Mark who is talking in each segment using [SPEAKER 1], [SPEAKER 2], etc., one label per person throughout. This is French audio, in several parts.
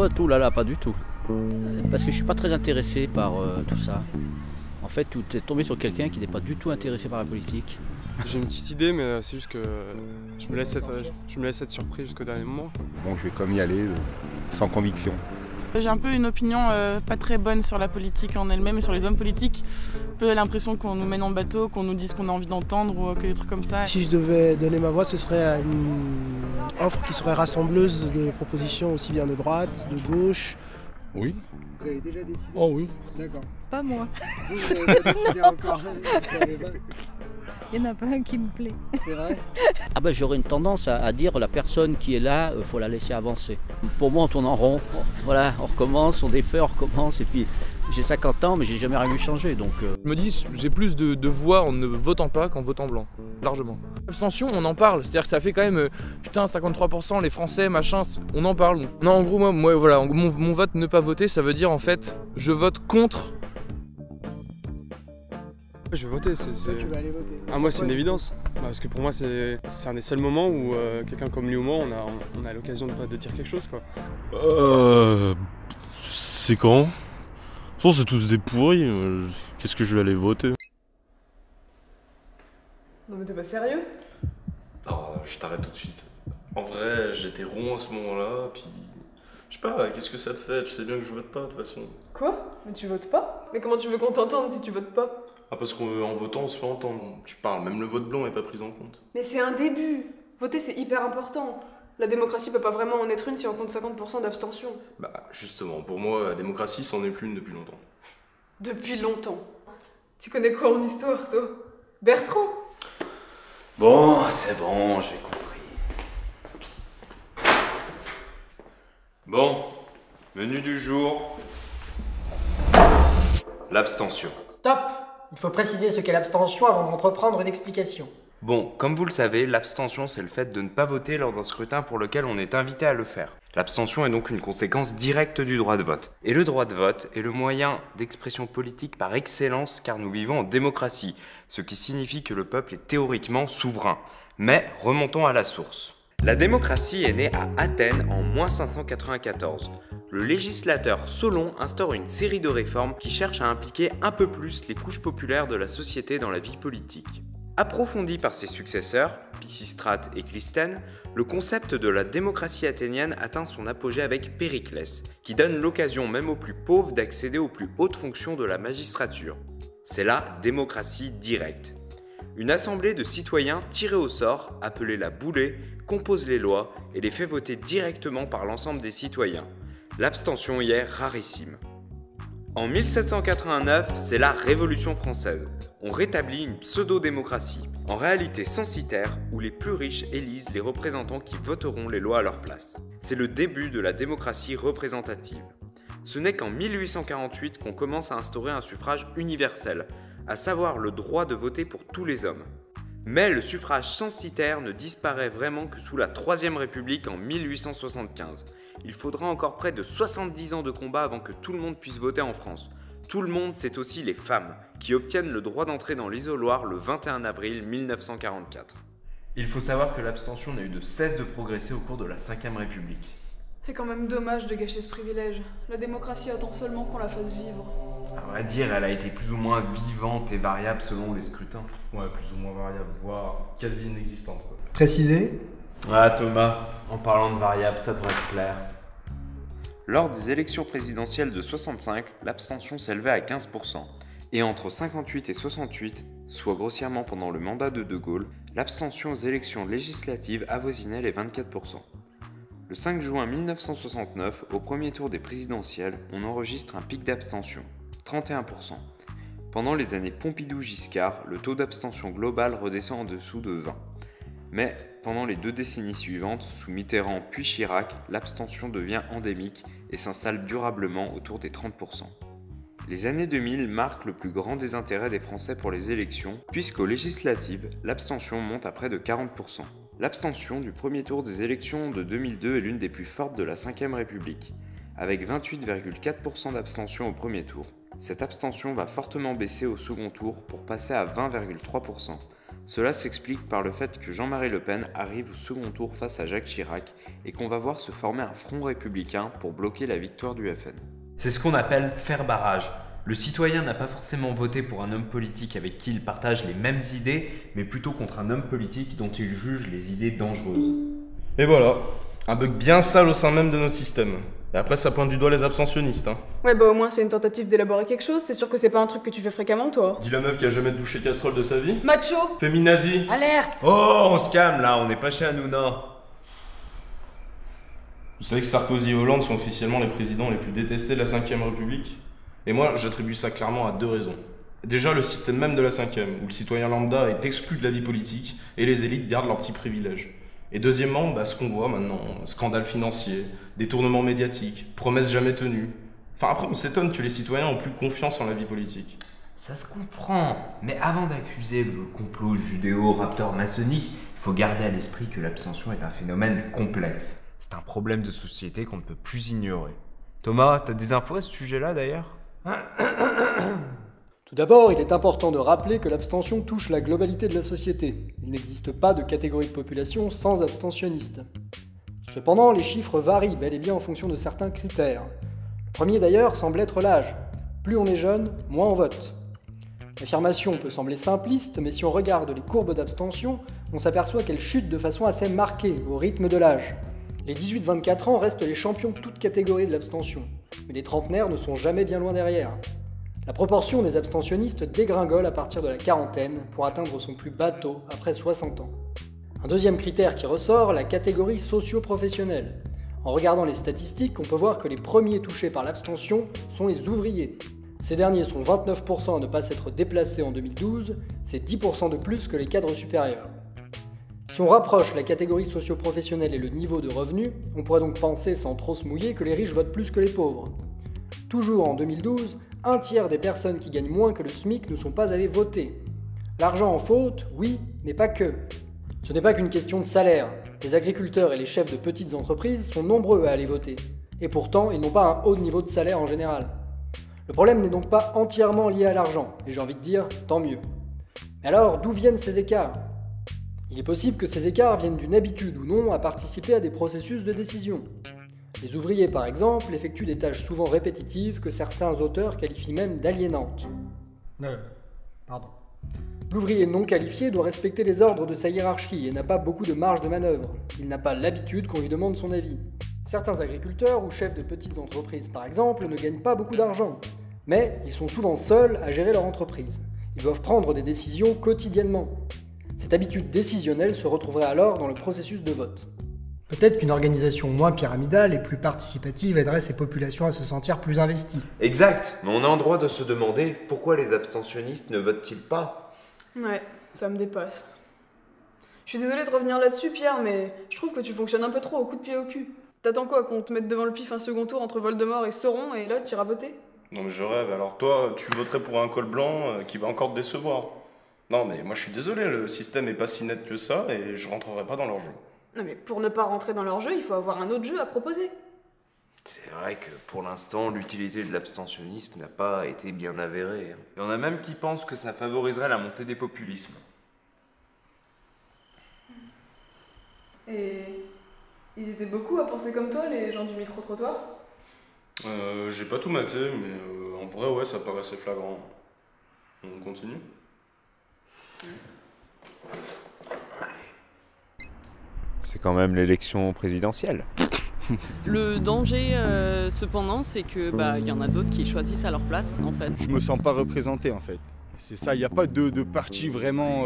[SPEAKER 1] vote, oh là là, pas du tout. Parce que je suis pas très intéressé par tout ça. En fait, tout est tombé sur quelqu'un qui n'est pas du tout intéressé par la politique.
[SPEAKER 2] J'ai une petite idée, mais c'est juste que je me laisse être surpris jusqu'au dernier moment.
[SPEAKER 3] Bon, je vais comme y aller, sans conviction.
[SPEAKER 4] J'ai un peu une opinion pas très bonne sur la politique en elle-même et sur les hommes politiques. Un peu l'impression qu'on nous mène en bateau, qu'on nous dise ce qu'on a envie d'entendre ou que des trucs comme ça.
[SPEAKER 5] Si je devais donner ma voix, ce serait une offre qui serait rassembleuse de propositions aussi bien de droite, de gauche.
[SPEAKER 6] Oui.
[SPEAKER 7] Vous avez déjà décidé?
[SPEAKER 6] Oh oui.
[SPEAKER 7] D'accord.
[SPEAKER 8] Pas moi.
[SPEAKER 7] Vous n'avez pas décidé encore? Vous savez pas?
[SPEAKER 8] Il n'y en a pas un qui me plaît.
[SPEAKER 7] C'est vrai?
[SPEAKER 1] Ah ben j'aurais une tendance à dire la personne qui est là, faut la laisser avancer. Pour moi on tourne en rond, voilà, on recommence, on défait, on recommence et puis j'ai 50 ans mais j'ai jamais rien vu changer donc...
[SPEAKER 6] Je me dis, j'ai plus de voix en ne votant pas qu'en votant blanc, largement. L'abstention, on en parle, c'est-à-dire que ça fait quand même, putain, 53%, les Français, machin, on en parle. Non, en gros, moi voilà, mon vote ne pas voter, ça veut dire en fait, je vote contre.
[SPEAKER 2] Je vais voter,
[SPEAKER 7] Toi, tu vas aller voter.
[SPEAKER 2] Ah, moi, c'est une évidence. Parce que pour moi, c'est un des seuls moments où quelqu'un comme lui ou moi, on a l'occasion de dire quelque chose, quoi.
[SPEAKER 9] C'est quand? De toute façon, c'est tous des pourris. Qu'est-ce que je vais aller voter?
[SPEAKER 4] Non mais t'es pas sérieux?
[SPEAKER 10] Non, je t'arrête tout de suite. En vrai, j'étais rond à ce moment-là, puis... Je sais pas, qu'est-ce que ça te fait? Tu sais bien que je vote pas, de toute façon.
[SPEAKER 4] Quoi? Mais tu votes pas? Mais comment tu veux qu'on t'entende si tu votes pas?
[SPEAKER 10] Ah, parce qu'en votant, on se fait entendre. Tu parles, même le vote blanc est pas pris en compte.
[SPEAKER 11] Mais c'est un début. Voter, c'est hyper important. La démocratie peut pas vraiment en être une si on compte 50% d'abstention.
[SPEAKER 10] Bah, justement, pour moi, la démocratie, c'en est plus une depuis longtemps.
[SPEAKER 11] Depuis longtemps. Tu connais quoi en histoire, toi? Bertrand?
[SPEAKER 10] Bon, c'est bon, j'ai compris. Bon, menu du jour. L'abstention.
[SPEAKER 7] Stop! Il faut préciser ce qu'est l'abstention avant d'entreprendre une explication.
[SPEAKER 12] Bon, comme vous le savez, l'abstention c'est le fait de ne pas voter lors d'un scrutin pour lequel on est invité à le faire. L'abstention est donc une conséquence directe du droit de vote. Et le droit de vote est le moyen d'expression politique par excellence car nous vivons en démocratie, ce qui signifie que le peuple est théoriquement souverain. Mais remontons à la source. La démocratie est née à Athènes en 594. Le législateur Solon instaure une série de réformes qui cherchent à impliquer un peu plus les couches populaires de la société dans la vie politique. Approfondi par ses successeurs, Pisistrate et Clisthène, le concept de la démocratie athénienne atteint son apogée avec Périclès, qui donne l'occasion même aux plus pauvres d'accéder aux plus hautes fonctions de la magistrature. C'est la démocratie directe. Une assemblée de citoyens tirés au sort, appelée la boulée, compose les lois et les fait voter directement par l'ensemble des citoyens. L'abstention y est rarissime. En 1789, c'est la Révolution française. On rétablit une pseudo-démocratie, en réalité censitaire, où les plus riches élisent les représentants qui voteront les lois à leur place. C'est le début de la démocratie représentative. Ce n'est qu'en 1848 qu'on commence à instaurer un suffrage universel, à savoir le droit de voter pour tous les hommes. Mais le suffrage censitaire ne disparaît vraiment que sous la Troisième République en 1875. Il faudra encore près de 70 ans de combat avant que tout le monde puisse voter en France. Tout le monde, c'est aussi les femmes, qui obtiennent le droit d'entrer dans l'isoloir le 21 avril 1944. Il faut savoir que l'abstention n'a eu de cesse de progresser au cours de la Ve République.
[SPEAKER 11] C'est quand même dommage de gâcher ce privilège. La démocratie attend seulement qu'on la fasse vivre.
[SPEAKER 12] À vrai dire, elle a été plus ou moins vivante et variable selon les scrutins.
[SPEAKER 6] Ouais, plus ou moins variable, voire quasi inexistante, quoi.
[SPEAKER 7] Préciser?
[SPEAKER 12] Ah Thomas, en parlant de variable, ça devrait être clair. Lors des élections présidentielles de 65, l'abstention s'élevait à 15%. Et entre 58 et 68, soit grossièrement pendant le mandat de De Gaulle, l'abstention aux élections législatives avoisinait les 24%. Le 5 juin 1969, au premier tour des présidentielles, on enregistre un pic d'abstention, 31%. Pendant les années Pompidou-Giscard, le taux d'abstention global redescend en dessous de 20%. Mais pendant les 2 décennies suivantes, sous Mitterrand puis Chirac, l'abstention devient endémique et s'installe durablement autour des 30%. Les années 2000 marquent le plus grand désintérêt des Français pour les élections, puisqu'aux législatives, l'abstention monte à près de 40%. L'abstention du premier tour des élections de 2002 est l'une des plus fortes de la Ve République, avec 28,4% d'abstention au premier tour. Cette abstention va fortement baisser au second tour pour passer à 20,3%, Cela s'explique par le fait que Jean-Marie Le Pen arrive au second tour face à Jacques Chirac et qu'on va voir se former un front républicain pour bloquer la victoire du FN.
[SPEAKER 13] C'est ce qu'on appelle faire barrage. Le citoyen n'a pas forcément voté pour un homme politique avec qui il partage les mêmes idées, mais plutôt contre un homme politique dont il juge les idées dangereuses.
[SPEAKER 9] Et voilà, un bug bien sale au sein même de notre système. Et après ça pointe du doigt les abstentionnistes. Hein.
[SPEAKER 11] Ouais bah au moins c'est une tentative d'élaborer quelque chose, c'est sûr que c'est pas un truc que tu fais fréquemment toi.
[SPEAKER 9] Dis la meuf qui a jamais touché casserole de sa vie.
[SPEAKER 11] Macho.
[SPEAKER 9] Féminazie.
[SPEAKER 11] Alerte.
[SPEAKER 13] Oh, on se calme là, on n'est pas chez Hanouna.
[SPEAKER 9] Vous savez que Sarkozy et Hollande sont officiellement les présidents les plus détestés de la 5ème République? Et moi, j'attribue ça clairement à 2 raisons. Déjà, le système même de la 5ème, où le citoyen lambda est exclu de la vie politique et les élites gardent leurs petits privilèges. Et deuxièmement, ce qu'on voit maintenant, scandales financiers, détournements médiatiques, promesses jamais tenues. Enfin après, on s'étonne que les citoyens ont plus confiance en la vie politique.
[SPEAKER 13] Ça se comprend, mais avant d'accuser le complot judéo-raptor-maçonnique, il faut garder à l'esprit que l'abstention est un phénomène complexe.
[SPEAKER 12] C'est un problème de société qu'on ne peut plus ignorer. Thomas, t'as des infos à ce sujet-là d'ailleurs ?
[SPEAKER 7] Tout d'abord, il est important de rappeler que l'abstention touche la globalité de la société. Il n'existe pas de catégorie de population sans abstentionnistes. Cependant, les chiffres varient bel et bien en fonction de certains critères. Le premier d'ailleurs semble être l'âge. Plus on est jeune, moins on vote. L'affirmation peut sembler simpliste, mais si on regarde les courbes d'abstention, on s'aperçoit qu'elles chutent de façon assez marquée au rythme de l'âge. Les 18-24 ans restent les champions de toute catégorie de l'abstention, mais les trentenaires ne sont jamais bien loin derrière. La proportion des abstentionnistes dégringole à partir de la quarantaine pour atteindre son plus bas taux après 60 ans. Un deuxième critère qui ressort, la catégorie socio-professionnelle. En regardant les statistiques, on peut voir que les premiers touchés par l'abstention sont les ouvriers. Ces derniers sont 29% à ne pas s'être déplacés en 2012, c'est 10% de plus que les cadres supérieurs. Si on rapproche la catégorie socio-professionnelle et le niveau de revenu, on pourrait donc penser sans trop se mouiller que les riches votent plus que les pauvres. Toujours en 2012, un tiers des personnes qui gagnent moins que le SMIC ne sont pas allées voter. L'argent en faute, oui, mais pas que. Ce n'est pas qu'une question de salaire. Les agriculteurs et les chefs de petites entreprises sont nombreux à aller voter. Et pourtant, ils n'ont pas un haut niveau de salaire en général. Le problème n'est donc pas entièrement lié à l'argent, et j'ai envie de dire, tant mieux. Mais alors, d'où viennent ces écarts ? Il est possible que ces écarts viennent d'une habitude ou non à participer à des processus de décision. Les ouvriers, par exemple, effectuent des tâches souvent répétitives que certains auteurs qualifient même d'aliénantes. Pardon. L'ouvrier non qualifié doit respecter les ordres de sa hiérarchie et n'a pas beaucoup de marge de manœuvre. Il n'a pas l'habitude qu'on lui demande son avis. Certains agriculteurs ou chefs de petites entreprises, par exemple, ne gagnent pas beaucoup d'argent. Mais ils sont souvent seuls à gérer leur entreprise. Ils doivent prendre des décisions quotidiennement. Cette habitude décisionnelle se retrouverait alors dans le processus de vote. Peut-être qu'une organisation moins pyramidale et plus participative aiderait ces populations à se sentir plus investies.
[SPEAKER 12] Exact, mais on a en droit de se demander pourquoi les abstentionnistes ne votent-ils pas ?
[SPEAKER 11] Ouais, ça me dépasse. Je suis désolée de revenir là-dessus, Pierre, mais je trouve que tu fonctionnes un peu trop au coup de pied au cul. T'attends quoi, qu'on te mette devant le pif un second tour entre Voldemort et Sauron, et là, tu iras voter ?
[SPEAKER 10] Non mais je rêve, alors toi, tu voterais pour un col blanc qui va encore te décevoir. Non mais moi je suis désolé, le système est pas si net que ça, et je rentrerai pas dans leur jeu.
[SPEAKER 11] Non mais pour ne pas rentrer dans leur jeu, il faut avoir un autre jeu à proposer.
[SPEAKER 12] C'est vrai que pour l'instant, l'utilité de l'abstentionnisme n'a pas été bien avérée. Il y en a même qui pensent que ça favoriserait la montée des populismes.
[SPEAKER 11] Et ils étaient beaucoup à penser comme toi, les gens du micro-trottoir ?
[SPEAKER 10] J'ai pas tout maté, mais en vrai ouais, ça paraissait flagrant. On continue ?
[SPEAKER 12] C'est quand même l'élection présidentielle.
[SPEAKER 14] Le danger, cependant, c'est que y en a d'autres qui choisissent à leur place, en fait.
[SPEAKER 3] Je me sens pas représenté, en fait. C'est ça, il n'y a pas de parti vraiment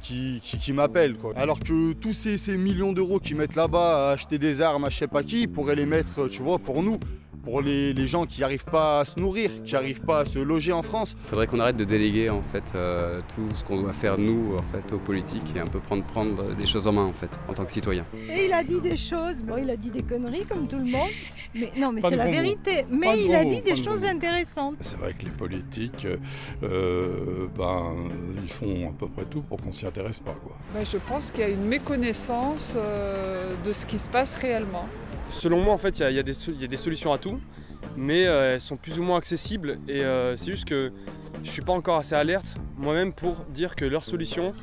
[SPEAKER 3] qui m'appelle, quoi. Alors que tous ces millions d'euros qu'ils mettent là-bas à acheter des armes à je sais pas qui, ils pourraient les mettre, tu vois, pour nous. Pour les gens qui n'arrivent pas à se nourrir, qui n'arrivent pas à se loger en France.
[SPEAKER 15] Il faudrait qu'on arrête de déléguer en fait tout ce qu'on doit faire nous en fait aux politiques et un peu prendre les choses en main en fait en tant que citoyen.
[SPEAKER 8] Et il a dit des choses, bon il a dit des conneries comme tout le monde, mais non mais c'est la vérité, mais il a dit des choses intéressantes.
[SPEAKER 16] C'est vrai que les politiques, ils font à peu près tout pour qu'on s'y intéresse pas, quoi.
[SPEAKER 17] Je pense qu'il y a une méconnaissance de ce qui se passe réellement.
[SPEAKER 2] Selon moi, en fait, il y a des solutions à tout, mais elles sont plus ou moins accessibles. Et c'est juste que je suis pas encore assez alerte moi-même pour dire que leur solution,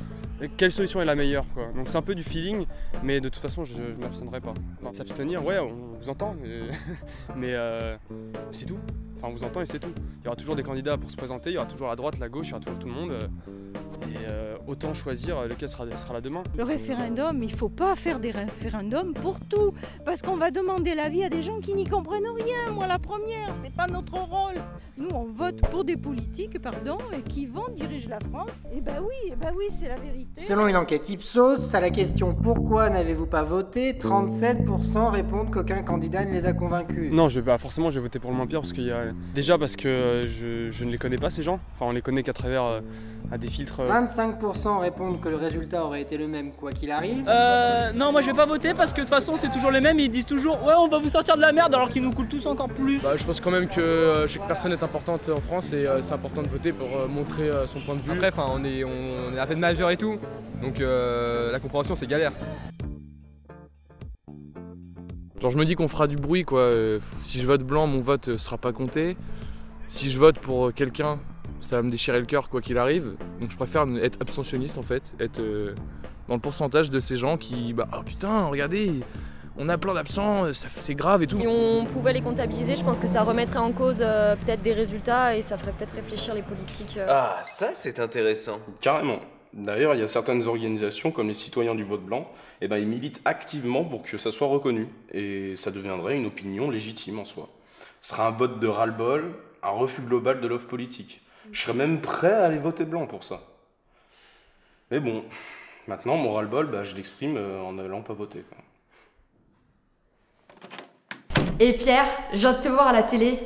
[SPEAKER 2] quelle solution est la meilleure, quoi. Donc c'est un peu du feeling, mais de toute façon je m'abstiendrai pas. Enfin, s'abstenir, ouais, on vous entend, mais c'est tout. Enfin, on vous entend et c'est tout. Il y aura toujours des candidats pour se présenter, il y aura toujours la droite, la gauche, il y aura toujours tout le monde. Autant choisir lequel sera là demain.
[SPEAKER 8] Le référendum, il ne faut pas faire des référendums pour tout, parce qu'on va demander l'avis à des gens qui n'y comprennent rien. Moi, la première, c'est pas notre rôle. Nous, on vote pour des politiques, et qui vont diriger la France. Et ben oui, c'est la vérité.
[SPEAKER 7] Selon une enquête Ipsos, à la question « Pourquoi n'avez-vous pas voté ?», 37% répondent qu'aucun candidat ne les a convaincus.
[SPEAKER 2] Non, forcément, je vais voter pour le moins pire, parce qu'il y a... Déjà parce que je ne les connais pas, ces gens. Enfin, on les connaît qu'à travers à des filtres...
[SPEAKER 7] 25% répondent que le résultat aurait été le même quoi qu'il arrive.
[SPEAKER 18] Non, moi je vais pas voter parce que de toute façon c'est toujours les mêmes, ils disent toujours ouais on va vous sortir de la merde alors qu'ils nous coulent tous encore plus.
[SPEAKER 6] Je pense quand même que chaque personne est importante en France et c'est important de voter pour montrer son point de vue.
[SPEAKER 19] Après on est à peine majeur et tout, donc la compréhension c'est galère.
[SPEAKER 6] Genre je me dis qu'on fera du bruit quoi, si je vote blanc mon vote sera pas compté, si je vote pour quelqu'un ça va me déchirer le cœur quoi qu'il arrive, donc je préfère être abstentionniste en fait, être dans le pourcentage de ces gens qui oh putain regardez on a plein d'absents, c'est grave et tout.
[SPEAKER 20] Si on pouvait les comptabiliser, je pense que ça remettrait en cause peut-être des résultats et ça ferait peut-être réfléchir les politiques.
[SPEAKER 12] Ah ça c'est intéressant.
[SPEAKER 9] Carrément. D'ailleurs, il y a certaines organisations comme les citoyens du vote blanc, ils militent activement pour que ça soit reconnu et ça deviendrait une opinion légitime en soi. Ce sera un vote de ras-le-bol, un refus global de l'offre politique. Je serais même prêt à aller voter blanc pour ça. Mais bon, maintenant, mon ras-le-bol, je l'exprime en allant pas voter.
[SPEAKER 21] Et Pierre, je viens de te voir à la télé.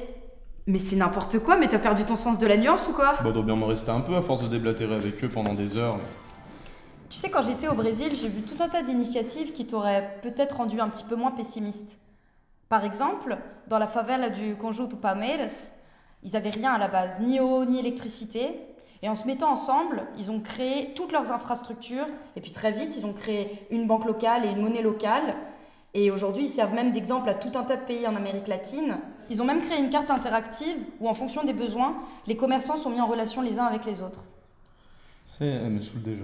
[SPEAKER 21] Mais c'est n'importe quoi, mais t'as perdu ton sens de la nuance ou quoi ?
[SPEAKER 10] Doit bien me rester un peu à force de déblatérer avec eux pendant des heures.
[SPEAKER 21] Tu sais, quand j'étais au Brésil, j'ai vu tout un tas d'initiatives qui t'auraient peut-être rendu un petit peu moins pessimiste. Par exemple, dans la favela du Conjunto Palmeiras, ils avaient rien à la base, ni eau, ni électricité. Et en se mettant ensemble, ils ont créé toutes leurs infrastructures. Et puis très vite, ils ont créé une banque locale et une monnaie locale. Et aujourd'hui, ils servent même d'exemple à tout un tas de pays en Amérique latine. Ils ont même créé une carte interactive où, en fonction des besoins, les commerçants sont mis en relation les uns avec les autres.
[SPEAKER 10] Elle me saoule déjà.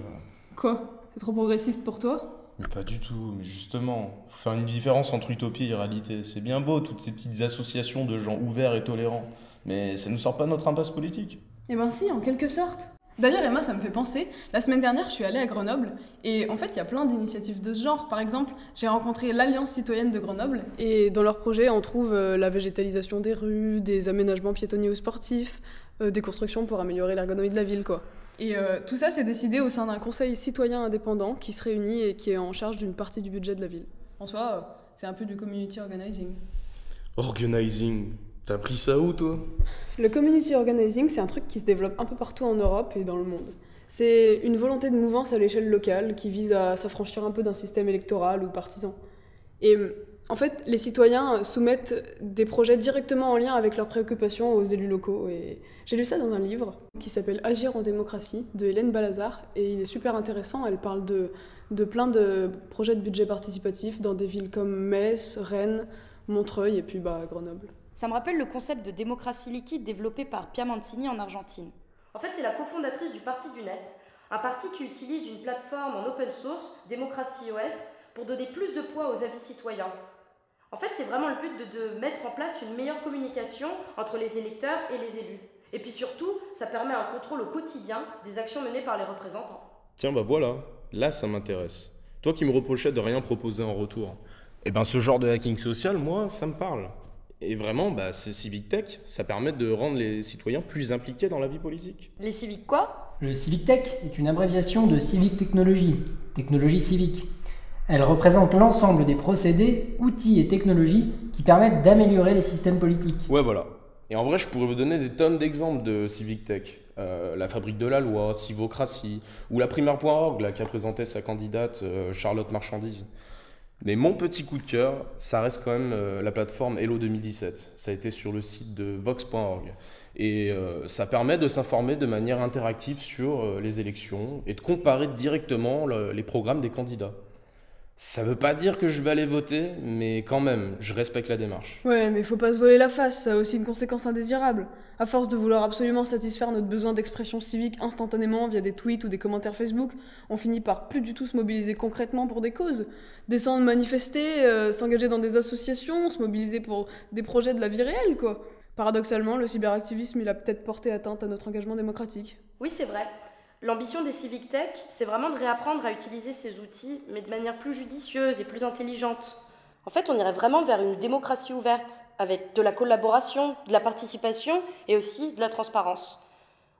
[SPEAKER 11] Quoi ? C'est trop progressiste pour toi ?
[SPEAKER 10] Mais pas du tout, mais justement, faut faire une différence entre utopie et réalité. C'est bien beau, toutes ces petites associations de gens ouverts et tolérants, mais ça nous sort pas de notre impasse politique.
[SPEAKER 11] Eh ben si, en quelque sorte. D'ailleurs, Emma, ça me fait penser, la semaine dernière, je suis allée à Grenoble, et en fait, il y a plein d'initiatives de ce genre. Par exemple, j'ai rencontré l'Alliance citoyenne de Grenoble, et dans leur projet, on trouve la végétalisation des rues, des aménagements piétonniers ou sportifs, des constructions pour améliorer l'ergonomie de la ville, quoi. Et tout ça, c'est décidé au sein d'un conseil citoyen indépendant qui se réunit et qui est en charge d'une partie du budget de la ville. En soi, c'est un peu du community organizing.
[SPEAKER 10] Organizing ? T'as appris ça où, toi ?
[SPEAKER 11] Le community organizing, c'est un truc qui se développe un peu partout en Europe et dans le monde. C'est une volonté de mouvance à l'échelle locale qui vise à s'affranchir un peu d'un système électoral ou partisan. Et en fait, les citoyens soumettent des projets directement en lien avec leurs préoccupations aux élus locaux. Et j'ai lu ça dans un livre qui s'appelle « Agir en démocratie » de Hélène Balazar. Et il est super intéressant, elle parle de plein de projets de budget participatif dans des villes comme Metz, Rennes, Montreuil et puis Grenoble.
[SPEAKER 21] Ça me rappelle le concept de démocratie liquide développé par Pia Mancini en Argentine. En fait, c'est la cofondatrice du Parti du Net, un parti qui utilise une plateforme en open source, Démocratie OS, pour donner plus de poids aux avis citoyens. En fait, c'est vraiment le but de mettre en place une meilleure communication entre les électeurs et les élus. Et puis surtout, ça permet un contrôle au quotidien des actions menées par les représentants.
[SPEAKER 9] Tiens, voilà, là ça m'intéresse. Toi qui me reprochais de rien proposer en retour. Ce genre de hacking social, moi, ça me parle. Et vraiment, c'est Civic Tech, ça permet de rendre les citoyens plus impliqués dans la vie politique.
[SPEAKER 21] Les civiques quoi ?
[SPEAKER 7] Le Civic Tech est une abréviation de Civic Technology, technologie civique. Elle représente l'ensemble des procédés, outils et technologies qui permettent d'améliorer les systèmes politiques.
[SPEAKER 9] Ouais, voilà. Et en vrai, je pourrais vous donner des tonnes d'exemples de Civic Tech. La fabrique de la loi, Civocratie, ou la primaire.org, là, qui a présenté sa candidate Charlotte Marchandise. Mais mon petit coup de cœur, ça reste quand même la plateforme Hello 2017. Ça a été sur le site de vox.org. Et ça permet de s'informer de manière interactive sur les élections et de comparer directement les programmes des candidats.
[SPEAKER 10] Ça veut pas dire que je vais aller voter, mais quand même, je respecte la démarche.
[SPEAKER 11] Ouais, mais faut pas se voler la face, ça a aussi une conséquence indésirable. À force de vouloir absolument satisfaire notre besoin d'expression civique instantanément via des tweets ou des commentaires Facebook, on finit par plus du tout se mobiliser concrètement pour des causes. Descendre manifester, s'engager dans des associations, se mobiliser pour des projets de la vie réelle, quoi. Paradoxalement, le cyberactivisme, il a peut-être porté atteinte à notre engagement démocratique.
[SPEAKER 5] Oui, c'est vrai. L'ambition des Civic Tech, c'est vraiment de réapprendre à utiliser ces outils, mais de manière plus judicieuse et plus intelligente. En fait, on irait vraiment vers une démocratie ouverte, avec de la collaboration, de la participation et aussi de la transparence.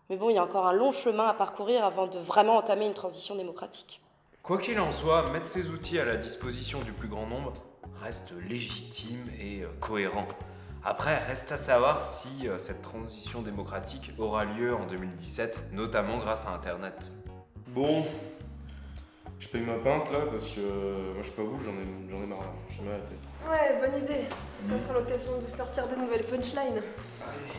[SPEAKER 5] Mais bon, il y a encore un long chemin à parcourir avant de vraiment entamer une transition démocratique.
[SPEAKER 12] Quoi qu'il en soit, mettre ces outils à la disposition du plus grand nombre reste légitime et cohérent. Après, reste à savoir si cette transition démocratique aura lieu en 2017, notamment grâce à Internet.
[SPEAKER 9] Bon, je paye ma pinte là parce que moi je sais pas vous, j'en ai marre là, j'ai mal à la tête.
[SPEAKER 11] Ouais, bonne idée. Ça sera l'occasion de sortir de nouvelles punchlines.
[SPEAKER 9] Allez.